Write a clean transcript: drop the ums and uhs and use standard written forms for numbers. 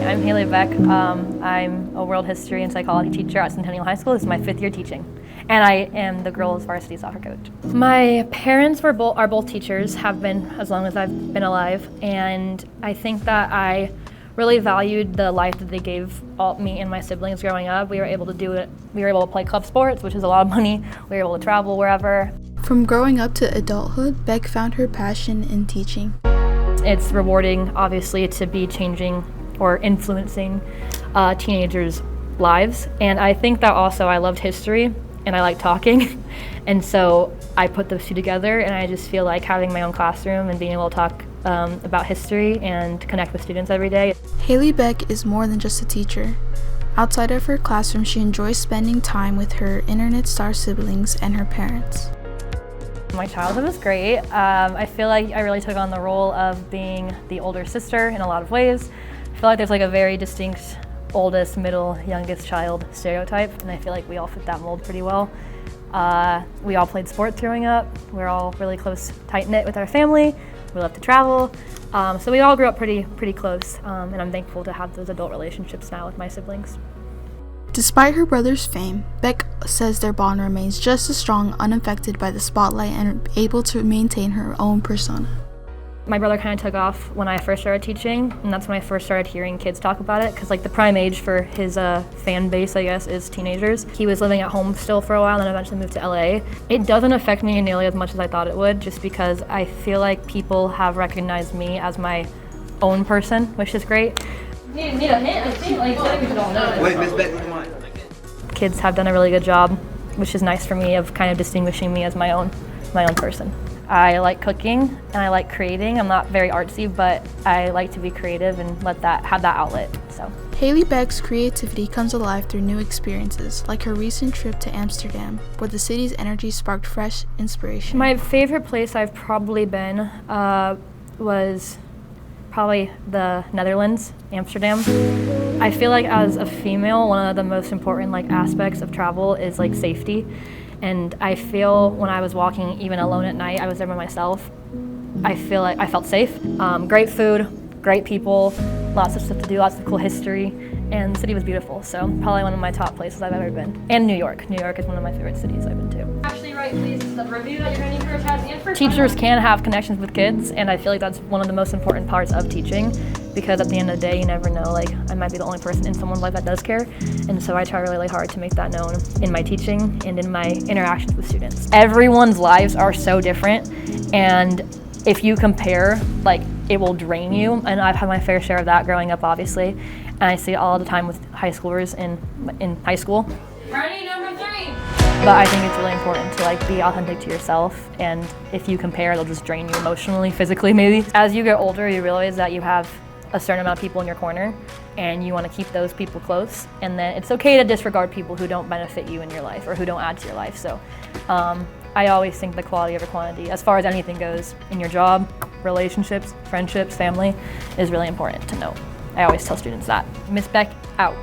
I'm Haley Beck. I'm a world history and psychology teacher at Centennial High School. This is my 5th year teaching. And I am the girls varsity soccer coach. My parents are both teachers, have been as long as I've been alive. And I think that I really valued the life that they gave me and my siblings growing up. We were able to do it. We were able to play club sports, which is a lot of money. We were able to travel wherever. From growing up to adulthood, Beck found her passion in teaching. It's rewarding, obviously, to be changing or influencing teenagers' lives. And I think that also I loved history and I like talking. And so I put those two together, and I just feel like having my own classroom and being able to talk about history and connect with students every day. Haley Beck is more than just a teacher. Outside of her classroom, she enjoys spending time with her internet star siblings and her parents. My childhood was great. I feel like I really took on the role of being the older sister in a lot of ways. I feel like there's like a very distinct oldest, middle, youngest child stereotype, and I feel like we all fit that mold pretty well. We all played sports growing up. We're all really close, tight-knit with our family. We love to travel. So we all grew up pretty close, and I'm thankful to have those adult relationships now with my siblings. Despite her brother's fame, Beck says their bond remains just as strong, unaffected by the spotlight, and able to maintain her own persona. My brother kind of took off when I first started teaching, and that's when I first started hearing kids talk about it, because like the prime age for his fan base, I guess, is teenagers. He was living at home still for a while and then eventually moved to LA. It doesn't affect me nearly as much as I thought it would, just because I feel like people have recognized me as my own person, which is great. Need a hint? I think like people don't know. Wait, Miss Beck, come on. Kids have done a really good job, which is nice for me, of kind of distinguishing me as my own person. I like cooking and I like creating. I'm not very artsy, but I like to be creative and have that outlet. So Haley Beck's creativity comes alive through new experiences, like her recent trip to Amsterdam, where the city's energy sparked fresh inspiration. My favorite place I've probably been was probably the Netherlands, Amsterdam. I feel like as a female, one of the most important aspects of travel is safety. And I feel when I was walking, even alone at night, I was there by myself. I feel like I felt safe. Great food, great people, lots of stuff to do, lots of cool history, and the city was beautiful. So probably one of my top places I've ever been. And New York. New York is one of my favorite cities I've been to. Actually, right, please, the review that you're going to need for a test. Teachers can have connections with kids, and I feel like that's one of the most important parts of teaching, because at the end of the day, you never know, I might be the only person in someone's life that does care. And so I try really hard to make that known in my teaching and in my interactions with students. Everyone's lives are so different, and if you compare, it will drain you. And I've had my fair share of that growing up, obviously. And I see it all the time with high schoolers in high school. Party number 3. But I think it's really important to be authentic to yourself, and if you compare, it'll just drain you emotionally, physically maybe. As you get older, you realize that you have a certain amount of people in your corner, and you want to keep those people close, and then it's okay to disregard people who don't benefit you in your life or who don't add to your life. So I always think the quality over quantity, as far as anything goes, in your job, relationships, friendships, family, is really important to know. I always tell students that. Miss Beck, out.